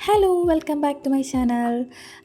Hello welcome back to my channel.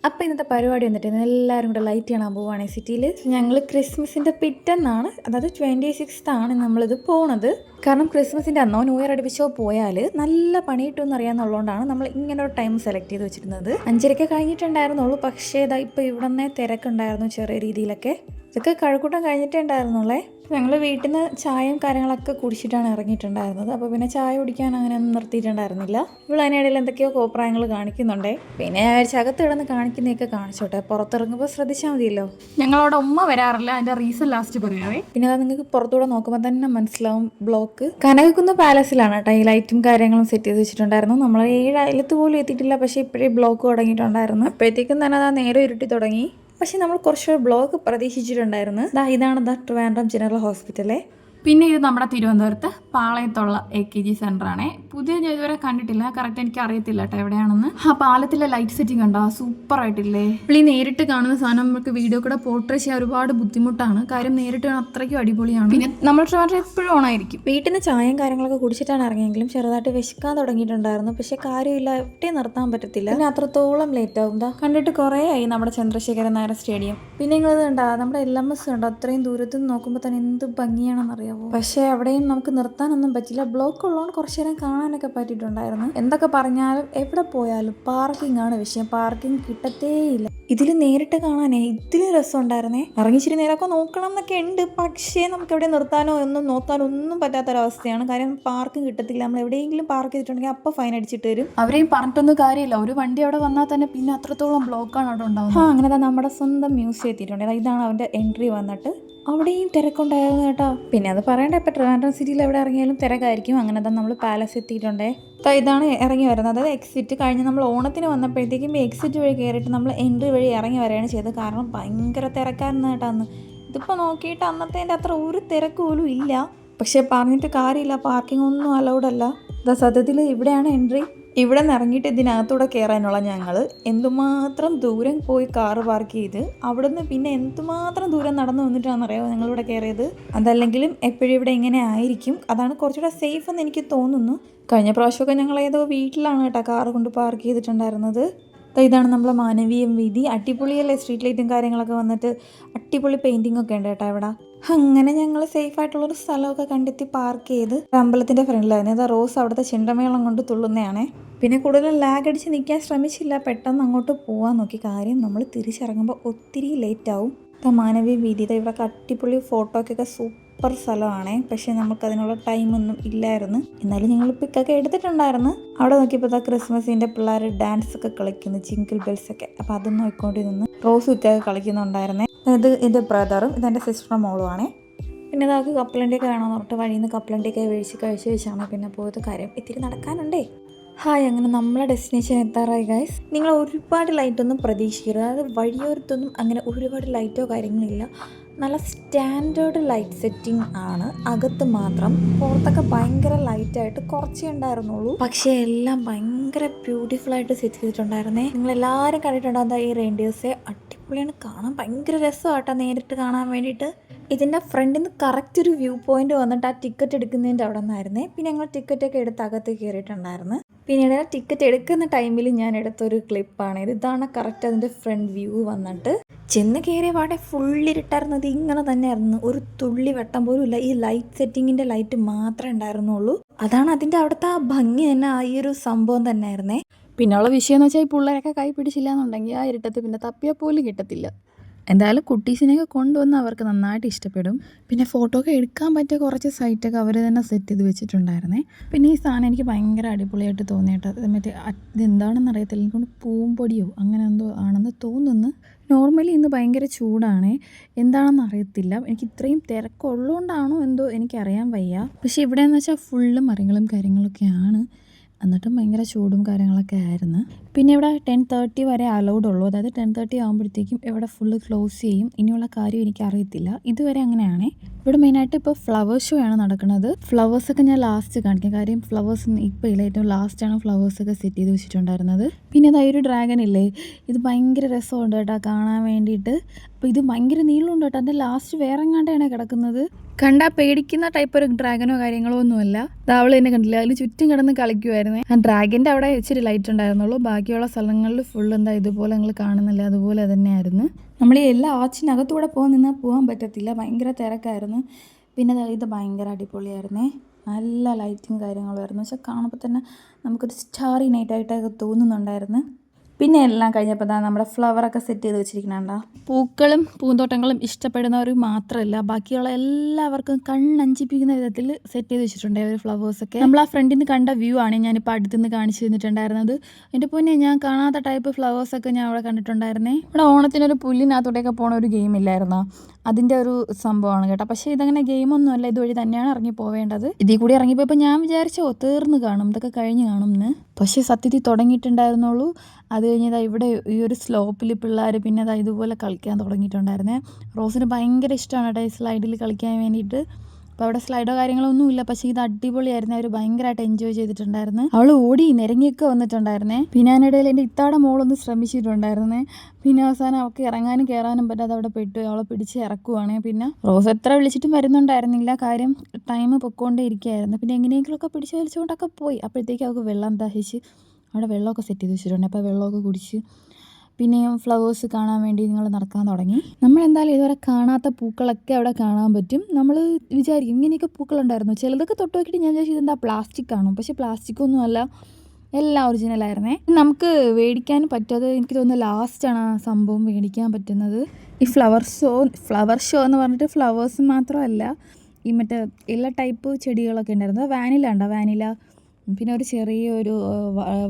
അപ്പോൾ ഇന്നത്തെ പരിപാടി വന്നിട്ട് എല്ലാവരും കൂടെ ലൈറ്റ് കാണാൻ പോവുകയാണ് സിറ്റിയിൽ. ഞങ്ങൾ ക്രിസ്മസിൻ്റെ പിറ്റെന്നാണ്, അതായത് 26th ആണ് നമ്മളിത് പോണത്. കാരണം ക്രിസ്മസിൻ്റെ അന്നോ ന്യൂ ഇയർ അടുപ്പിച്ചോ പോയാൽ നല്ല പണി കിട്ടുമെന്ന് അറിയാമെന്നുള്ളതുകൊണ്ടാണ് നമ്മൾ ഇങ്ങനെ ഒരു ടൈം സെലക്ട് ചെയ്ത് വെച്ചിരുന്നത്. 5:30 കഴിഞ്ഞിട്ടുണ്ടായിരുന്നുള്ളൂ, പക്ഷേ ഇതാ ഇപ്പോൾ ഇവിടെ നിന്ന് തിരക്കുണ്ടായിരുന്നു ചെറിയ രീതിയിലൊക്കെ. ഇതൊക്കെ കഴക്കൂട്ടം കഴിഞ്ഞിട്ടേ ഉണ്ടായിരുന്നുള്ളേ. ഞങ്ങൾ വീട്ടിൽ നിന്ന് ചായയും കാര്യങ്ങളൊക്കെ കുടിച്ചിട്ടാണ് ഇറങ്ങിയിട്ടുണ്ടായിരുന്നത്. അപ്പോൾ പിന്നെ ചായ കുടിക്കാൻ അങ്ങനെയൊന്നും നിർത്തിയിട്ടുണ്ടായിരുന്നില്ല. ഇവിടെ അതിനിടയിൽ എന്തൊക്കെയോ കോപ്രായങ്ങൾ കാണിക്കുന്നുണ്ടേ. പിന്നെ ഞാൻ അകത്ത് കിടന്ന് കാണിക്കുന്നതൊക്കെ കാണിച്ചോട്ടെ, പുറത്തിറങ്ങുമ്പോൾ ശ്രദ്ധിച്ചാൽ മതിയല്ലോ. ഞങ്ങളവിടെ ഉമ്മ വരാറില്ല, അതിൻ്റെ റീസൺ ലാസ്റ്റ് പറയാവേ. പിന്നെ അത് നിങ്ങൾക്ക് പുറത്തൂടെ നോക്കുമ്പോൾ തന്നെ മനസ്സിലാവും. ബ്ലോക്ക് കനകക്കുന്ന് പാലസിലാണ് കേട്ടോ ഈ ലൈറ്റും കാര്യങ്ങളും സെറ്റ് ചെയ്ത് വെച്ചിട്ടുണ്ടായിരുന്നു. നമ്മൾ 7 അയലത്ത് പോലും എത്തിയിട്ടില്ല, പക്ഷേ ഇപ്പോഴേ ബ്ലോക്ക് തുടങ്ങിയിട്ടുണ്ടായിരുന്നു. അപ്പോഴത്തേക്കും തന്നെ അത് നേരെ ഇരുട്ടി തുടങ്ങി. പക്ഷെ നമ്മൾ കുറച്ചുകൂടെ ബ്ലോഗ് പ്രതീക്ഷിച്ചിട്ടുണ്ടായിരുന്നു. ഇതാണ് ട്രിവാൻഡ്രം ജനറൽ ഹോസ്പിറ്റലേ. പിന്നെ ഇത് നമ്മുടെ തിരുവനന്തപുരത്ത് പാളയത്തുള്ള AKG സെൻ്ററാണേ. പുതിയ ഞാൻ ഇതുവരെ കണ്ടിട്ടില്ല, കറക്റ്റ് എനിക്ക് അറിയത്തില്ല കേട്ടോ എവിടെയാണെന്ന്. ആ പാലത്തിലെ ലൈറ്റ് സെറ്റിംഗ് കണ്ടോ, സൂപ്പർ ആയിട്ടില്ലേ. ഈ നേരിട്ട് കാണുന്ന സാധനം നമുക്ക് വീഡിയോ കൂടെ പോർട്രേ ചെയ്യാൻ ഒരുപാട് ബുദ്ധിമുട്ടാണ്. കാര്യം നേരിട്ട് കാണാൻ അത്രയ്ക്കും അടിപൊളിയാണ്. പിന്നെ നമ്മൾ ട്രിവാൻഡ്രം എപ്പോഴും ഓണായിരിക്കും. വീട്ടിൽ നിന്ന് ചായയും കാര്യങ്ങളൊക്കെ കുടിച്ചിട്ടാണ് ഇറങ്ങിയെങ്കിലും ചെറുതായിട്ട് വിശക്കാൻ തുടങ്ങിയിട്ടുണ്ടായിരുന്നു. പക്ഷേ കാര്യമില്ല, എവിടെ നിർത്താൻ പറ്റത്തില്ല. പിന്നെ അത്രത്തോളം ലേറ്റ് ആവും. കണ്ടിട്ട് കുറേ ആയി നമ്മുടെ ചന്ദ്രശേഖരൻ നായർ സ്റ്റേഡിയം. പിന്നെ നിങ്ങളിത് കണ്ടോ, നമ്മുടെ LMS കണ്ടോ, അത്രയും ദൂരത്ത് നിന്ന് നോക്കുമ്പോൾ തന്നെ എന്ത് ഭംഗിയാണെന്നറിയാം. പക്ഷേ അവിടെയും നമുക്ക് നിർത്താനൊന്നും പറ്റില്ല. ബ്ലോക്ക് ഉള്ളതുകൊണ്ട് കുറച്ചു നേരം കാണാനൊക്കെ പറ്റിയിട്ടുണ്ടായിരുന്നു. എന്തൊക്കെ പറഞ്ഞാലും എവിടെ പോയാലും പാർക്കിംഗ് ആണ് വിഷയം. പാർക്കിംഗ് കിട്ടത്തേയില്ല. ഇതിൽ നേരിട്ട് കാണാനേ ഇതിലും രസം ഉണ്ടായിരുന്നേ. ഇറങ്ങിച്ചിരി നേരമൊക്കെ നോക്കണം എന്നൊക്കെ ഉണ്ട്, പക്ഷേ നമുക്ക് എവിടെ നിർത്താനോ നോക്കാനോ ഒന്നും പറ്റാത്തൊരവസ്ഥയാണ്. കാര്യം പാർക്കിംഗ് കിട്ടത്തില്ല. നമ്മൾ എവിടെയെങ്കിലും പാർക്ക് ചെയ്തിട്ടുണ്ടെങ്കിൽ അപ്പോൾ ഫൈൻ അടിച്ചിട്ട് വരും. അവരെയും പറഞ്ഞിട്ടൊന്നും കാര്യമില്ല. ഒരു വണ്ടി അവിടെ വന്നാൽ തന്നെ പിന്നെ അത്രത്തോളം ബ്ലോക്കാണ് അവിടെ ഉണ്ടാവുന്നത്. അങ്ങനെ നമ്മുടെ സ്വന്തം മ്യൂസിയം എത്തിയിട്ടുണ്ട്. ഇതാണ് അവൻ്റെ എൻട്രി വന്നിട്ട്. അവിടെയും തിരക്കുണ്ടായിരുന്നു കേട്ടോ. പിന്നെ അത് പറയണ്ട, ഇപ്പോൾ ട്രിവാൻഡ്രം സിറ്റിയിൽ എവിടെ ഇറങ്ങിയാലും തിരക്കായിരിക്കും. അങ്ങനെ തന്നെ നമ്മൾ പാലസ് എത്തിയിട്ടുണ്ടേ. ഇതാണ് ഇറങ്ങി വരുന്നത്, അതായത് എക്സിറ്റ് കഴിഞ്ഞ് നമ്മൾ ഓണത്തിന് വന്നപ്പോഴത്തേക്കും എക്സിറ്റ് വഴി കയറിയിട്ട് നമ്മൾ എൻട്രി വഴി ഇറങ്ങി വരികയാണ് ചെയ്തത്. കാരണം ഭയങ്കര തിരക്കായിരുന്നു കേട്ടോ അന്ന്. ഇതിപ്പോൾ നോക്കിയിട്ട് അന്നത്തെ അത്ര ഒരു തിരക്ക് പോലും ഇല്ല. പക്ഷേ പറഞ്ഞിട്ട് കാര്യമില്ല, പാർക്കിംഗ് ഒന്നും അലൗഡ് അല്ല. സത്യത്തിൽ ഇവിടെയാണ് എൻട്രി. ഇവിടെ നിന്ന് ഇറങ്ങിയിട്ട് ഇതിനകത്തൂടെ കയറാനുള്ള ഞങ്ങൾ എന്തുമാത്രം ദൂരം പോയി കാറ് പാർക്ക് ചെയ്ത് അവിടെ നിന്ന് പിന്നെ എന്തുമാത്രം ദൂരം നടന്നു വന്നിട്ടാണെന്നറിയാമോ ഞങ്ങളിവിടെ കയറിയത്. അതല്ലെങ്കിലും എപ്പോഴും ഇവിടെ ഇങ്ങനെ ആയിരിക്കും. അതാണ് കുറച്ചുകൂടെ സേഫ് എന്ന് എനിക്ക് തോന്നുന്നു. കഴിഞ്ഞ പ്രാവശ്യമൊക്കെ ഞങ്ങൾ ഏതോ വീട്ടിലാണ് കേട്ടോ കാറ് കൊണ്ട് പാർക്ക് ചെയ്തിട്ടുണ്ടായിരുന്നത്. ഇതാണ് നമ്മളെ മാനവീയം വീതി. അടിപൊളിയല്ലേ, സ്ട്രീറ്റ് ലൈറ്റും കാര്യങ്ങളൊക്കെ വന്നിട്ട് അടിപൊളി പെയിൻറ്റിംഗ് ഒക്കെ ഉണ്ട് കേട്ടോ ഇവിടെ. അങ്ങനെ ഞങ്ങൾ സേഫ് ആയിട്ടുള്ളൊരു സ്ഥലമൊക്കെ കണ്ടെത്തി പാർക്ക് ചെയ്ത് അമ്പലത്തിൻ്റെ ഫ്രണ്ടിലായിരുന്നു. അത് റോസ് അവിടുത്തെ ചെണ്ടമേളം കൊണ്ട് തുള്ളുന്നതാണേ. പിന്നെ കൂടുതൽ ലാഗ് അടിച്ച് നിൽക്കാൻ ശ്രമിച്ചില്ല, പെട്ടെന്ന് അങ്ങോട്ട് പോകാൻ നോക്കി. കാര്യം നമ്മൾ തിരിച്ചിറങ്ങുമ്പോൾ ഒത്തിരി ലേറ്റ് ആവും. മാനവീയ വീതി ഇവിടെ അടിപൊളി ഫോട്ടോക്കൊക്കെ സൂപ്പർ സ്ഥലമാണേ. പക്ഷേ നമുക്കതിനുള്ള ടൈമൊന്നും ഇല്ലായിരുന്നു. എന്നാലും ഞങ്ങൾ പിക്കൊക്കെ എടുത്തിട്ടുണ്ടായിരുന്നു. അവിടെ നോക്കിയപ്പോൾ ക്രിസ്മസിൻ്റെ പിള്ളേർ ഡാൻസ് ഒക്കെ കളിക്കുന്നു, ജിങ്കിൾ ബെൽസ് ഒക്കെ. അപ്പോൾ അതൊന്നും നോക്കിക്കൊണ്ട് നിന്ന് റോസ് വിത്തൊക്കെ കളിക്കുന്നുണ്ടായിരുന്നേ. ഇത് എൻ്റെ ബ്രദറും ഇതെൻ്റെ സിസ്റ്ററും മോളുമാണേ. പിന്നെ അതൊക്കെ കപ്പലണ്ടിയൊക്കെ വേണമെന്ന് പറഞ്ഞിട്ട് വഴിയിൽ നിന്ന് കപ്പലണ്ടിയൊക്കെ കഴിച്ച് വെച്ചാണ് പിന്നെ പോയത്. കാര്യം ഇത്തിരി നടക്കാനുണ്ടേ. അങ്ങനെ നമ്മളെ ഡെസ്റ്റിനേഷൻ എത്താറായി ഗൈസ്. നിങ്ങൾ ഒരുപാട് ലൈറ്റൊന്നും പ്രതീക്ഷിക്കരുത്. അതായത് വഴിയോരത്തൊന്നും അങ്ങനെ ഒരുപാട് ലൈറ്റോ കാര്യങ്ങളില്ല. നല്ല സ്റ്റാൻഡേർഡ് ലൈറ്റ് സെറ്റിംഗ് ആണ്. അകത്ത് മാത്രം, പുറത്തൊക്കെ ഭയങ്കര ലൈറ്റായിട്ട് കുറച്ചേ ഉണ്ടായിരുന്നുള്ളൂ. പക്ഷേ എല്ലാം ഭയങ്കര ബ്യൂട്ടിഫുള്ളായിട്ട് സെറ്റ് ചെയ്തിട്ടുണ്ടായിരുന്നേ. നിങ്ങളെല്ലാവരും കണ്ടിട്ടുണ്ടാകുന്ന ഈ റെയിൻഡിയേഴ്സെ അടിപൊളിയാണ്, കാണാൻ ഭയങ്കര രസമാട്ടോ നേരിട്ട് കാണാൻ വേണ്ടിയിട്ട്. ഇതിൻ്റെ ഫ്രണ്ടിൽ നിന്ന് കറക്റ്റ് ഒരു വ്യൂ പോയിന്റ് വന്നിട്ട് ആ ടിക്കറ്റ് എടുക്കുന്നതിൻ്റെ അവിടെ നിന്നായിരുന്നേ. പിന്നെ ഞങ്ങൾ ടിക്കറ്റൊക്കെ എടുത്ത് അകത്ത് കയറിയിട്ടുണ്ടായിരുന്നു. പിന്നീട് ടിക്കറ്റ് എടുക്കുന്ന ടൈമിൽ ഞാൻ എടുത്തൊരു ക്ലിപ്പാണ് ഇത്. ഇതാണ് കറക്റ്റ് അതിൻ്റെ ഫ്രണ്ട് വ്യൂ വന്നിട്ട്. ചെന്ന് കയറിയ പാടെ ഫുള്ളിരിട്ടായിരുന്നത് ഇങ്ങനെ തന്നെയായിരുന്നു. ഒരു തുള്ളി വെട്ടം പോലും ഇല്ല. ഈ ലൈറ്റ് സെറ്റിങ്ങിൻ്റെ ലൈറ്റ് മാത്രമേ ഉണ്ടായിരുന്നുള്ളൂ. അതാണ് അതിൻ്റെ അവിടുത്തെ ആ ഭംഗി തന്നെ. ഈ ഒരു സംഭവം തന്നെയായിരുന്നേ. പിന്നെയുള്ള വിഷയം എന്ന് വെച്ചാൽ ഈ പിള്ളേരൊക്കെ കൈ പിടിച്ചില്ല എന്നുണ്ടെങ്കിൽ ആ ഇരുട്ടത്ത് പിന്നെ തപ്പിയാൽ പോലും കിട്ടത്തില്ല. എന്തായാലും കുട്ടീസിനെയൊക്കെ കൊണ്ടുവന്ന് അവർക്ക് നന്നായിട്ട് ഇഷ്ടപ്പെടും. പിന്നെ ഫോട്ടോ ഒക്കെ എടുക്കാൻ പറ്റിയ കുറച്ച് സൈറ്റൊക്കെ അവർ തന്നെ സെറ്റ് ചെയ്ത് വെച്ചിട്ടുണ്ടായിരുന്നേ. പിന്നെ ഈ സാധനം എനിക്ക് ഭയങ്കര അടിപൊളിയായിട്ട് തോന്നിയിട്ട്, മറ്റേ ഇതെന്താണെന്ന് അറിയത്തില്ല, എനിക്കൊണ്ട് പൂമ്പൊടിയോ അങ്ങനെ എന്തോ ആണെന്ന് തോന്നുന്നു. നോർമലി ഇന്ന് ഭയങ്കര ചൂടാണ്, എന്താണെന്ന് അറിയത്തില്ല. എനിക്ക് ഇത്രയും തിരക്കുള്ളതുകൊണ്ടാണോ എന്തോ എനിക്കറിയാൻ വയ്യ. പക്ഷേ ഇവിടെയെന്ന് വെച്ചാൽ ഫുള്ള് മരങ്ങളും കാര്യങ്ങളൊക്കെയാണ്. എന്നിട്ടും ഭയങ്കര ചൂടും കാര്യങ്ങളൊക്കെ ആയിരുന്നു. പിന്നെ ഇവിടെ 10:30 വരെ അലൗഡ് ഉള്ളൂ. അതായത് 10:30 ആകുമ്പോഴത്തേക്കും ഇവിടെ ഫുള്ള് ക്ലോസ് ചെയ്യും. ഇനിയുള്ള കാര്യം എനിക്കറിയത്തില്ല, ഇതുവരെ അങ്ങനെയാണേ. ഇവിടെ മെയിനായിട്ട് ഇപ്പോൾ ഫ്ലവർ ഷോ ആണ് നടക്കുന്നത്. ഫ്ലവേഴ്സൊക്കെ ഞാൻ ലാസ്റ്റ് കാണിക്കാം. കാര്യം ഫ്ലവേഴ്സ് ഇപ്പോൾ ഇല്ല, ഏറ്റവും ലാസ്റ്റാണ് ഫ്ലവേഴ്സൊക്കെ സെറ്റ് ചെയ്ത് വെച്ചിട്ടുണ്ടായിരുന്നത്. പിന്നെ അതായത് ഒരു ഡ്രാഗൺ ഇല്ലേ, ഇത് ഭയങ്കര രസമുണ്ട് കേട്ടോ കാണാൻ വേണ്ടിയിട്ട്. അപ്പോൾ ഇത് ഭയങ്കര നീളമുണ്ട് കേട്ടോ. അതിൻ്റെ ലാസ്റ്റ് വേറെ എങ്ങാണ്ടാണ് കിടക്കുന്നത്. കണ്ടാൽ പേടിക്കുന്ന ടൈപ്പ് ഒരു ഡ്രാഗനോ കാര്യങ്ങളോ ഒന്നുമല്ല. അവൾ തന്നെ കണ്ടില്ല, അതിൽ ചുറ്റും കിടന്ന് കളിക്കുമായിരുന്നേ. ആ ഡ്രാഗൻ്റെ അവിടെ ഇച്ചിരി ലൈറ്റ് ഉണ്ടായിരുന്നുള്ളൂ, ബാക്കിയുള്ള സ്ഥലങ്ങളിൽ ഫുൾ എന്താ ഇതുപോലെ നിങ്ങൾ കാണുന്നില്ല, അതുപോലെ തന്നെയായിരുന്നു. നമ്മൾ ഈ എല്ലാ ആച്ചിനകത്തൂടെ പോകാൻ പറ്റത്തില്ല, ഭയങ്കര തിരക്കായിരുന്നു. പിന്നെ ഇത് ഭയങ്കര അടിപൊളിയായിരുന്നേ, നല്ല ലൈറ്റും കാര്യങ്ങളുമായിരുന്നു. പക്ഷെ കാണുമ്പോൾ തന്നെ നമുക്കൊരു സ്റ്റാറി നൈറ്റായിട്ടൊക്കെ തോന്നുന്നുണ്ടായിരുന്നു. പിന്നെ എല്ലാം കഴിഞ്ഞപ്പോൾ നമ്മുടെ ഫ്ലവറൊക്കെ സെറ്റ് ചെയ്ത് വെച്ചിരിക്കണണ്ട. പൂക്കളും പൂന്തോട്ടങ്ങളും ഇഷ്ടപ്പെടുന്നവർ മാത്രമല്ല, ബാക്കിയുള്ള എല്ലാവർക്കും കണ്ണഞ്ചിപ്പിക്കുന്ന വിധത്തിൽ സെറ്റ് ചെയ്ത് വെച്ചിട്ടുണ്ട് ഒരു ഫ്ലവേഴ്സൊക്കെ. നമ്മൾ ആ ഫ്രണ്ടിൽ നിന്ന് കണ്ട വ്യൂ ആണ് ഞാനിപ്പോൾ അടുത്തുനിന്ന് കാണിച്ചു തന്നിട്ടുണ്ടായിരുന്നത്. എൻ്റെ പൊന്നെ, ഞാൻ കാണാത്ത ടൈപ്പ് ഫ്ലവേഴ്സൊക്കെ ഞാൻ അവിടെ കണ്ടിട്ടുണ്ടായിരുന്നേ. ഇവിടെ ഓണത്തിനൊരു പുല്ലിനകത്തോടെയൊക്കെ പോണ ഒരു ഗെയിം ഇല്ലായിരുന്നോ, അതിൻ്റെ ഒരു സംഭവമാണ് കേട്ടോ. പക്ഷേ ഇതങ്ങനെ ഗെയിമൊന്നുമല്ല, ഇതുവഴി തന്നെയാണ് ഇറങ്ങി പോവേണ്ടത്. ഇതിൽ കൂടി ഇറങ്ങിപ്പോയപ്പോൾ ഞാൻ വിചാരിച്ചോ തീർന്ന് കാണും, ഇതൊക്കെ കഴിഞ്ഞ് കാണും എന്ന്. പക്ഷേ സത്യത്തിൽ തുടങ്ങിയിട്ടുണ്ടായിരുന്നുള്ളൂ. അത് കഴിഞ്ഞതാ ഇവിടെ ഈ ഒരു സ്ലോപ്പിൽ പിള്ളേർ പിന്നെ അതാ ഇതുപോലെ കളിക്കാൻ തുടങ്ങിയിട്ടുണ്ടായിരുന്നേ. റോസിന് ഭയങ്കര ഇഷ്ടമാണ് കേട്ടോ ഈ സ്ലൈഡിൽ കളിക്കാൻ വേണ്ടിയിട്ട്. അപ്പോൾ അവിടെ സ്ലൈഡോ കാര്യങ്ങളോ ഒന്നുമില്ല, പക്ഷേ ഇത് അടിപൊളിയായിരുന്നു. അവർ ഭയങ്കരമായിട്ട് എൻജോയ് ചെയ്തിട്ടുണ്ടായിരുന്നു. അവൾ ഓടി നിരങ്ങിയൊക്കെ വന്നിട്ടുണ്ടായിരുന്നേ. പിന്നെ അതിനിടയിൽ എൻ്റെ ഇത്താടെ മോളൊന്ന് ശ്രമിച്ചിട്ടുണ്ടായിരുന്നേ. പിന്നെ അവസാനം അവൾക്ക് ഇറങ്ങാനും കയറാനും പറ്റാതെ അവിടെ പെട്ടു. അവളെ പിടിച്ച് ഇറക്കുവാണേ. പിന്നെ റോസ് എത്ര വിളിച്ചിട്ടും വരുന്നുണ്ടായിരുന്നില്ല, കാര്യം ടൈം പൊക്കോണ്ടേ ഇരിക്കുകയായിരുന്നു. പിന്നെ എങ്ങനെയെങ്കിലുമൊക്കെ പിടിച്ച് വലിച്ചുകൊണ്ടൊക്കെ പോയി. അപ്പോഴത്തേക്ക് അവൾക്ക് വെള്ളം ദാഹിച്ച് അവിടെ വെള്ളമൊക്കെ സെറ്റ് ചെയ്ത് വെച്ചിട്ടുണ്ട്. അപ്പോൾ വെള്ളമൊക്കെ കുടിച്ച് പിന്നെയും ഫ്ലവേഴ്സ് കാണാൻ വേണ്ടി നിങ്ങൾ നടക്കാൻ തുടങ്ങി. നമ്മളെന്തായാലും ഇതുവരെ കാണാത്ത പൂക്കളൊക്കെ അവിടെ കാണാൻ പറ്റും. നമ്മൾ വിചാരിക്കും ഇങ്ങനെയൊക്കെ പൂക്കളുണ്ടായിരുന്നു. ചിലതൊക്കെ തൊട്ട് നോക്കിയിട്ട് ഞാൻ വിചാരിച്ചു ഇതെന്താ പ്ലാസ്റ്റിക് കാണും, പക്ഷേ പ്ലാസ്റ്റിക്കൊന്നുമല്ല, എല്ലാം ഒറിജിനലായിരുന്നേ. നമുക്ക് മേടിക്കാൻ പറ്റാതെ എനിക്ക് തോന്നുന്നു ലാസ്റ്റാണ് ആ സംഭവം മേടിക്കാൻ പറ്റുന്നത്. ഈ ഫ്ലവർ ഷോ എന്ന് പറഞ്ഞിട്ട് ഫ്ലവേഴ്സ് മാത്രമല്ല, ഈ മറ്റേ എല്ലാ ടൈപ്പ് ചെടികളൊക്കെ ഉണ്ടായിരുന്നു. വാനില ഉണ്ടോ, വാനില. പിന്നെ ഒരു ചെറിയൊരു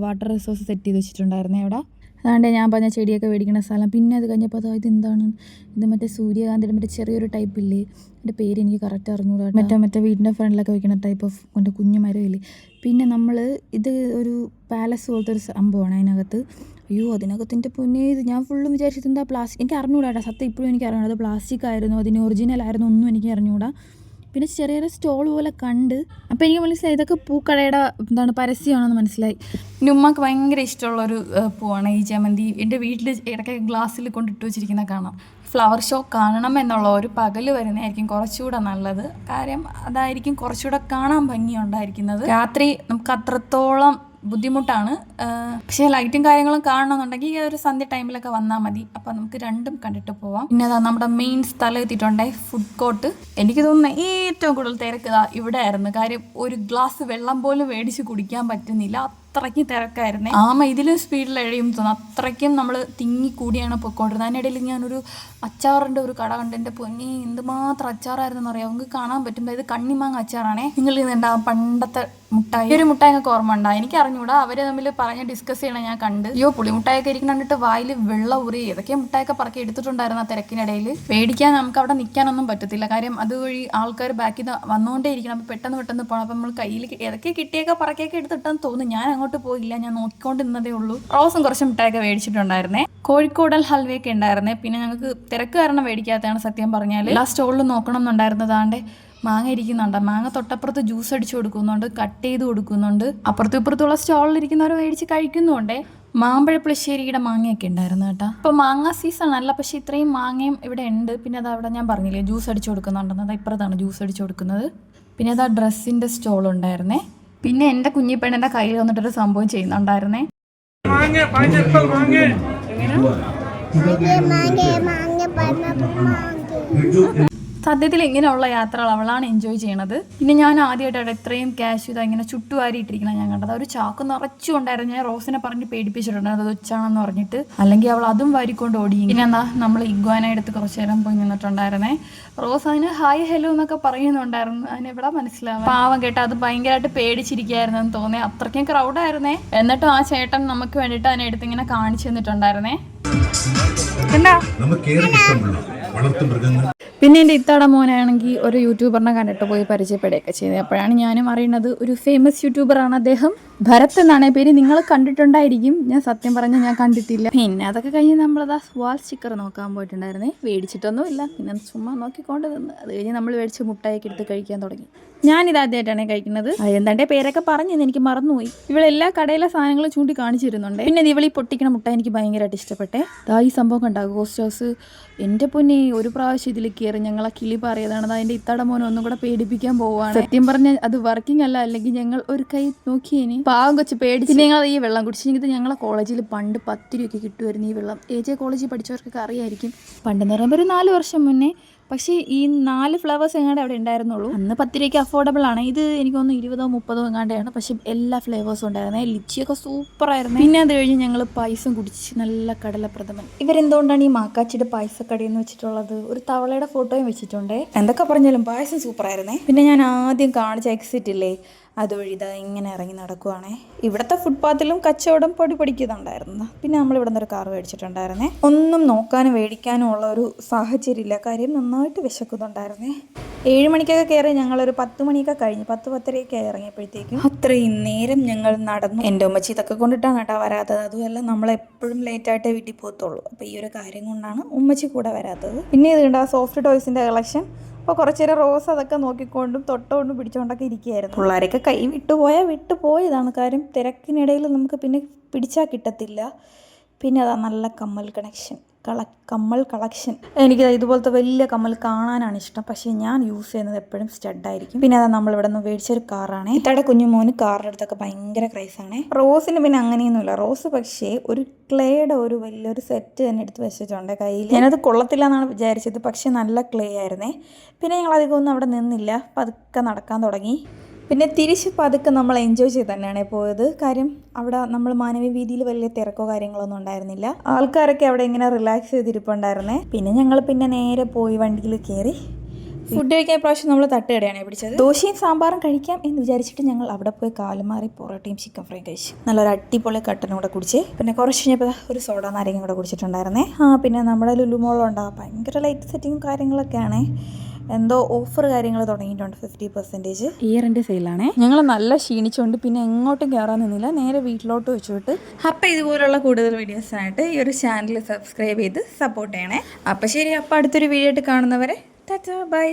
വാട്ടർ റിസോഴ്സ് സെറ്റ് ചെയ്ത് വെച്ചിട്ടുണ്ടായിരുന്നേ അവിടെ. അതാണ്ട് ഞാൻ പറഞ്ഞ ചെടിയൊക്കെ മേടിക്കുന്ന സ്ഥലം. പിന്നെ അത് കഴിഞ്ഞപ്പോൾ ഇത് എന്താണ്, ഇത് മറ്റേ സൂര്യകാന്തിയുടെ മറ്റേ ചെറിയൊരു ടൈപ്പില്ലേ, എൻ്റെ പേര് എനിക്ക് കറക്റ്റ് അറിഞ്ഞൂടാ. മറ്റേ വീടിൻ്റെ ഫ്രണ്ടിലൊക്കെ വയ്ക്കുന്ന ടൈപ്പ് ഓഫ് മറ്റേ കുഞ്ഞു മരമില്ലേ. പിന്നെ നമ്മൾ ഇത് ഒരു പാലസ് പോലത്തെ ഒരു സംഭവമാണ് അതിനകത്ത്. അയ്യോ, അതിനകത്തിൻ്റെ പൊന്നെ, ഇത് ഞാൻ ഫുള്ളും വിചാരിച്ചത് എന്താ പ്ലാസ്റ്റിക്. എനിക്ക് അറിഞ്ഞൂടാ സത്യം, ഇപ്പോഴും എനിക്ക് അറിഞ്ഞൂടാ അത് പ്ലാസ്റ്റിക് ആയിരുന്നു, അതിന് ഒറിജിനൽ ആയിരുന്നു, ഒന്നും എനിക്ക് അറിഞ്ഞൂടാ. പിന്നെ ചെറിയൊരു സ്റ്റോൾ പോലെ കണ്ട്. അപ്പോൾ എനിക്ക് മനസ്സിലായി ഇതൊക്കെ പൂക്കടയുടെ എന്താണ് പരസ്യമാണെന്ന് മനസ്സിലായി. എൻ്റെ ഉമ്മക്ക് ഭയങ്കര ഇഷ്ടമുള്ളൊരു പൂവാണ് ഈ ജമന്തി. എൻ്റെ വീട്ടിൽ ഇടയ്ക്ക് ഗ്ലാസ്സിൽ കൊണ്ടിട്ട് വെച്ചിരിക്കുന്ന കാണാം. ഫ്ലവർ ഷോ കാണണം എന്നുള്ള ഒരു പകൽ വരുന്നതായിരിക്കും കുറച്ചുകൂടെ നല്ലത്, കാര്യം അതായിരിക്കും കുറച്ചുകൂടെ കാണാൻ ഭംഗിയുണ്ടായിരിക്കുന്നത്. രാത്രി നമുക്ക് അത്രത്തോളം ബുദ്ധിമുട്ടാണ്. പക്ഷേ ലൈറ്റും കാര്യങ്ങളും കാണണമെന്നുണ്ടെങ്കിൽ ഈ ഒരു സന്ധ്യ ടൈമിലൊക്കെ വന്നാൽ മതി. അപ്പോൾ നമുക്ക് രണ്ടും കണ്ടിട്ട് പോവാം. പിന്നെ അതാ നമ്മുടെ മെയിൻ സ്ഥലം എത്തിയിട്ടുണ്ടായി, ഫുഡ് കോർട്ട്. എനിക്ക് തോന്നുന്നത് ഏറ്റവും കൂടുതൽ തിരക്ക് ഇവിടെ ആയിരുന്നു. കാര്യം ഒരു ഗ്ലാസ് വെള്ളം പോലും മേടിച്ച് കുടിക്കാൻ പറ്റുന്നില്ല, അത്രയ്ക്കും തിരക്കായിരുന്നേ. ഇതിലും സ്പീഡിൽ എഴയും തോന്നുന്നു, അത്രയ്ക്കും നമ്മൾ തിങ്ങിക്കൂടിയാണ് പൊയ്ക്കൊണ്ടിരുന്നത്. അതിനിടയിൽ ഞാനൊരു അച്ചാറിൻ്റെ ഒരു കട കണ്ട്, എൻ്റെ പൊന്നി എന്തുമാത്രം അച്ചാറായിരുന്നു അറിയാം. നമുക്ക് കാണാൻ പറ്റും, ഇത് കണ്ണിമാങ്ങ അച്ചാറാണേ. നിങ്ങൾ ഇതുണ്ടാകും പണ്ടത്തെ മുട്ടായി, ഒരു മുട്ടായി ഒക്കെ ഓർമ്മ ഉണ്ടാ, എനിക്ക് അറിഞ്ഞൂടാ. അവർ തമ്മിൽ പറഞ്ഞ് ഡിസ്കസ് ചെയ്യണം ഞാൻ കണ്ട്. അയ്യോ, പുളിമുട്ടായൊക്കെ ഇരിക്കുന്ന കണ്ടിട്ട് വായിൽ വെള്ളം ഉറി. ഏതൊക്കെ മുട്ടായൊക്കെ പറക്കി എടുത്തിട്ടുണ്ടായിരുന്നു ആ തിരക്കിനിടയിൽ. പേടിക്കാൻ നമുക്ക് അവിടെ നിൽക്കാനൊന്നും പറ്റത്തില്ല, കാര്യം അതുവഴി ആൾക്കാർ ബാക്കിൽ വന്നുകൊണ്ടേ ഇരിക്കണം. അപ്പോൾ പെട്ടെന്ന് പോകണം. അപ്പോൾ നമ്മൾ കയ്യിൽ ഏതൊക്കെ കിട്ടിയൊക്കെ പറക്കിയൊക്കെ എടുത്തിട്ടെന്ന് തോന്നുന്നു. ഞാൻ അങ്ങോട്ട് പോയില്ല, ഞാൻ നോക്കിക്കൊണ്ട് നിന്നതേ ഉള്ളൂ. റോസും കുറച്ച് മുട്ടായൊക്കെ മേടിച്ചിട്ടുണ്ടായിരുന്നേ. കോഴിക്കോടൽ ഹൽവയൊക്കെ ഉണ്ടായിരുന്നേ. പിന്നെ ഞങ്ങൾക്ക് തിരക്ക് കാരണം മേടിക്കാത്തതാണ് സത്യം പറഞ്ഞാൽ. എല്ലാ സ്റ്റോളിലും നോക്കണം എന്നുണ്ടായിരുന്നതാണ്ട് മാങ്ങ ഇരിക്കുന്നുണ്ട്. മാങ്ങ തൊട്ടപ്പുറത്ത് ജ്യൂസ് അടിച്ചു കൊടുക്കുന്നുണ്ട്, കട്ട് ചെയ്ത് കൊടുക്കുന്നുണ്ട്. അപ്പുറത്തും ഇപ്പുറത്തുള്ള സ്റ്റോളിലിരിക്കുന്നവർ മേടിച്ച് കഴിക്കുന്നുണ്ടേ. മാമ്പഴപ്പുളിശ്ശേരിയുടെ മാങ്ങയൊക്കെ ഉണ്ടായിരുന്നു കേട്ടോ. ഇപ്പോൾ മാങ്ങ സീസൺ അല്ല, പക്ഷേ ഇത്രയും മാങ്ങയും ഇവിടെ ഉണ്ട്. പിന്നെ അത് അവിടെ ഞാൻ പറഞ്ഞില്ലേ ജ്യൂസ് അടിച്ചു കൊടുക്കുന്നുണ്ടെന്ന്, അത് ഇപ്പുറത്താണ് ജ്യൂസ് അടിച്ചു കൊടുക്കുന്നത്. പിന്നെ അത് ആ ഡ്രസ്സിൻ്റെ സ്റ്റോൾ ഉണ്ടായിരുന്നേ. പിന്നെ എൻ്റെ കുഞ്ഞിപ്പെണ്ണിൻ്റെ കയ്യിൽ വന്നിട്ടൊരു സംഭവം ചെയ്യുന്നുണ്ടായിരുന്നേ. സത്യത്തിൽ ഇങ്ങനെയുള്ള യാത്രകൾ അവളാണ് എൻജോയ് ചെയ്യണത്. പിന്നെ ഞാൻ ആദ്യമായിട്ടാണ് ഇത്രയും ക്യാഷ് ഇതാ ഇങ്ങനെ ചുട്ടുവാരിയിട്ടിരിക്കണം ഞാൻ കണ്ടത്. ഒരു ചാക്ക് നിറച്ചുകൊണ്ടായിരുന്നു. ഞാൻ റോസിനെ പറഞ്ഞ് പേടിപ്പിച്ചിട്ടുണ്ട് അത് വെച്ചാണെന്ന് പറഞ്ഞിട്ട്, അല്ലെങ്കിൽ അവൾ അതും വാരിക്കൊണ്ട് ഓടി. പിന്നെ എന്താ നമ്മൾ ഇഗ്വാന എടുത്ത് കുറച്ച് നേരം പോയി നിന്നിട്ടുണ്ടായിരുന്നേ. റോസ് അതിന് ഹായ് ഹലോ എന്നൊക്കെ പറയുന്നുണ്ടായിരുന്നു. അതിനെവിടെ മനസ്സിലാവും. പാവം കേട്ടോ, അത് ഭയങ്കരമായിട്ട് പേടിച്ചിരിക്കുകയായിരുന്നു എന്ന് തോന്നി, അത്രയ്ക്കും ക്രൗഡായിരുന്നേ. എന്നിട്ടും ആ ചേട്ടൻ നമുക്ക് വേണ്ടിയിട്ട് അതിനെ എടുത്ത് ഇങ്ങനെ കാണിച്ചു തന്നിട്ടുണ്ടായിരുന്നേ. എന്താ പിന്നെ എൻ്റെ ഇത്താടെ മോനാണെങ്കിൽ ഒരു യൂട്യൂബറിനെ കണ്ടിട്ട് പോയി പരിചയപ്പെടുകയൊക്കെ ചെയ്തത്. അപ്പോഴാണ് ഞാനും അറിയുന്നത് ഒരു ഫേമസ് യൂട്യൂബറാണ് അദ്ദേഹം. ഭരത് എന്നാണേ പേര്. നിങ്ങൾ കണ്ടിട്ടുണ്ടായിരിക്കും, ഞാൻ സത്യം പറഞ്ഞാൽ ഞാൻ കണ്ടിട്ടില്ല. പിന്നെ അതൊക്കെ കഴിഞ്ഞ് നമ്മളതാ വാൾ സ്റ്റിക്കർ നോക്കാൻ പോയിട്ടുണ്ടായിരുന്നേ. മേടിച്ചിട്ടൊന്നുമില്ല, പിന്നെ ചുമ്മാ നോക്കിക്കൊണ്ട് നിന്ന്. അത് കഴിഞ്ഞ് നമ്മൾ മേടിച്ച് മുട്ടായൊക്കെ എടുത്ത് കഴിക്കാൻ തുടങ്ങി. ഞാനിതാദ്യമായിട്ടാണ് കഴിക്കുന്നത്. എന്താണ്ടേ പേരൊക്കെ പറഞ്ഞെന്ന് എനിക്ക് മറന്നുപോയി. ഇവളെല്ലാ കടയിലെ സാധനങ്ങളും ചൂണ്ടി കാണിച്ചിരുന്നുണ്ട്. പിന്നെ ഇവളീ പൊട്ടിക്കണ മുട്ട എനിക്ക് ഭയങ്കരമായിട്ട് ഇഷ്ടപ്പെട്ടെ. ഈ സംഭവം കണ്ടാകും ഗോസ്റ്റ് ഹൗസ്. എൻ്റെ പൊന്നെ, ഒരു പ്രാവശ്യം ഇതിൽ കയറി ഞങ്ങളെ കിളി പറയതാണ്. അതിൻ്റെ ഇത്തട മോനെ ഒന്നും കൂടെ പേടിപ്പിക്കാൻ പോവുകയാണ്. സത്യം പറഞ്ഞാൽ അത് വർക്കിംഗ് അല്ല, അല്ലെങ്കിൽ ഞങ്ങൾ ഒരു കൈ നോക്കിയേനെ. പാവം കൊച്ച് പേടിച്ച്. ഞങ്ങൾ ഈ വെള്ളം കുടിച്ചെങ്കിൽ ഞങ്ങളെ കോളേജിൽ പണ്ട് 10 രൂപയ്ക്ക് കിട്ടുമായിരുന്നു ഈ വെള്ളം. AJ കോളേജിൽ പഠിച്ചവർക്കൊക്കെ അറിയായിരിക്കും. പണ്ടെന്ന് പറയുമ്പോൾ ഒരു 4 വർഷം മുന്നേ. പക്ഷേ ഈ 4 ഫ്ലേവേഴ്സ് എങ്ങാണ്ട് അവിടെ ഉണ്ടായിരുന്നുള്ളൂ. അന്ന് 10 രൂപയ്ക്ക് അഫോർഡബിൾ ആണ്. ഇത് എനിക്ക് തോന്നുന്നു 20-30 എങ്ങാണ്ടാണ്. പക്ഷേ എല്ലാ ഫ്ലേവേഴ്സും ഉണ്ടായിരുന്നേ. ലിച്ചിയൊക്കെ സൂപ്പറായിരുന്നു. പിന്നെ അത് കഴിഞ്ഞ് ഞങ്ങൾ പായസം കുടിച്ച് നല്ല കടലപ്രഥമൻ. ഇവരെന്തുകൊണ്ടാണ് ഈ മാക്കാച്ചിയുടെ പായസക്കടയെന്ന് വെച്ചിട്ടുള്ളത്? ഒരു തവളയുടെ ഫോട്ടോയും വെച്ചിട്ടുണ്ട്. എന്തൊക്കെ പറഞ്ഞാലും പായസം സൂപ്പറായിരുന്നേ. പിന്നെ ഞാൻ ആദ്യം കാണിച്ച എക്സിറ്റ് ഇല്ലേ, അതുവഴി ഇതാ ഇങ്ങനെ ഇറങ്ങി നടക്കുവാണേ. ഇവിടുത്തെ ഫുട്പാത്തിലും കച്ചവടം പൊടിക്കുന്നുണ്ടായിരുന്നു. പിന്നെ നമ്മൾ ഇവിടെ നിന്നൊരു കാർ മേടിച്ചിട്ടുണ്ടായിരുന്നേ. ഒന്നും നോക്കാനും മേടിക്കാനും ഉള്ള ഒരു സാഹചര്യം ഇല്ല. കാര്യം നന്നായിട്ട് വിശക്കുന്നുണ്ടായിരുന്നേ. 7 മണിക്കൊക്കെ കയറി ഞങ്ങളൊരു 10 മണിയൊക്കെ കഴിഞ്ഞ് 10-10:30 ഇറങ്ങിയപ്പോഴത്തേക്കും അത്രയും നേരം ഞങ്ങൾ നടന്നു. എൻ്റെ ഉമ്മച്ചി ഇതൊക്കെ കൊണ്ടിട്ടാണ് കേട്ടോ വരാത്തത്. അതുമല്ല, നമ്മളെപ്പോഴും ലേറ്റായിട്ടേ വീട്ടിൽ പോകത്തുള്ളൂ. അപ്പോൾ ഈ ഒരു കാര്യം കൊണ്ടാണ് ഉമ്മച്ചി കൂടെ വരാത്തത്. പിന്നെ ഇത് കണ്ട സോഫ്റ്റ് ടോയ്സിൻ്റെ കളക്ഷൻ. അപ്പോൾ കുറച്ച് നേരം റോസ് അതൊക്കെ നോക്കിക്കൊണ്ടും തൊട്ടുകൊണ്ടും പിടിച്ചുകൊണ്ടൊക്കെ ഇരിക്കുകയായിരുന്നു. പിള്ളേരൊക്കെ കൈ വിട്ടുപോയതാണ്. കാര്യം തിരക്കിനിടയിൽ നമുക്ക് പിന്നെ പിടിച്ചാൽ കിട്ടത്തില്ല. പിന്നെ അതാ നല്ല കമ്മൽ കളക്ഷൻ. എനിക്ക് ഇതുപോലത്തെ വലിയ കമ്മൽ കാണാനാണ് ഇഷ്ടം. പക്ഷേ ഞാൻ യൂസ് ചെയ്യുന്നത് എപ്പോഴും സ്റ്റഡായിരിക്കും. പിന്നെ അതാ നമ്മളിവിടെ നിന്ന് മേടിച്ചൊരു കാറാണ്. ഇത്തടെ കുഞ്ഞുമോന് കാറിൻ്റെ അടുത്തൊക്കെ ഭയങ്കര ക്രൈസാണ്. റോസിന് പിന്നെ അങ്ങനെയൊന്നുമില്ല. റോസ് പക്ഷേ ഒരു ക്ലേയുടെ ഒരു വലിയൊരു സെറ്റ് തന്നെ എടുത്ത് വെച്ചിട്ടുണ്ട് കയ്യിൽ. ഞാനത് കൊള്ളത്തില്ല എന്നാണ് വിചാരിച്ചത്. പക്ഷേ നല്ല ക്ലേ ആയിരുന്നേ. പിന്നെ ഞങ്ങൾ അധികമൊന്നും അവിടെ നിന്നില്ല, പതുക്കെ നടക്കാൻ തുടങ്ങി. പിന്നെ തിരിച്ച് പതുക്കെ നമ്മൾ എൻജോയ് ചെയ്ത് തന്നെയാണ് പോയത്. കാര്യം അവിടെ നമ്മൾ മാനവീയ വീതിയിൽ വലിയ തിരക്കോ കാര്യങ്ങളൊന്നും ഉണ്ടായിരുന്നില്ല. ആൾക്കാരൊക്കെ അവിടെ ഇങ്ങനെ റിലാക്സ് ചെയ്തിരിപ്പുണ്ടായിരുന്നേ. പിന്നെ ഞങ്ങൾ നേരെ പോയി വണ്ടിയിൽ കയറി ഫുഡ് കഴിക്കാൻ. പ്രാവശ്യം നമ്മൾ തട്ടുകടയാണ് പിടിച്ചത്. ദോശയും സാമ്പാറും കഴിക്കാം എന്ന് വിചാരിച്ചിട്ട് ഞങ്ങൾ അവിടെ പോയി കാലുമാറി പൊറോട്ടയും ചിക്കൻ ഫ്രൈയും കഴിച്ചു. നല്ലൊരു അടിപൊളി കട്ടനും കൂടെ കുടിച്ച് പിന്നെ കുറച്ച് കഴിഞ്ഞപ്പോൾ ഒരു സോഡ നാരങ്ങയും കൂടെ കുടിച്ചിട്ടുണ്ടായിരുന്നേ. പിന്നെ നമ്മുടെ ലുലുമോളുണ്ടാകും ഭയങ്കര ലൈറ്റ് സെറ്റിങ്ങും കാര്യങ്ങളൊക്കെയാണേ. എന്തോ ഓഫർ കാര്യങ്ങൾ തുടങ്ങിയിട്ടുണ്ട് 50%. ഇയറിൻ്റെ സെയിലാണേ. ഞങ്ങൾ നല്ല ക്ഷീണിച്ചുകൊണ്ട് പിന്നെ എങ്ങോട്ടും കയറാൻ നിന്നില്ല, നേരെ വീട്ടിലോട്ട് വെച്ചുവിട്ട്. അപ്പോൾ ഇതുപോലുള്ള കൂടുതൽ വീഡിയോസിനായിട്ട് ഈ ഒരു ചാനൽ സബ്സ്ക്രൈബ് ചെയ്ത് സപ്പോർട്ട് ചെയ്യണേ. അപ്പോൾ ശരി, അപ്പോൾ അടുത്തൊരു വീഡിയോ ആയിട്ട് കാണുന്നവരെ ടാറ്റാ ബൈ.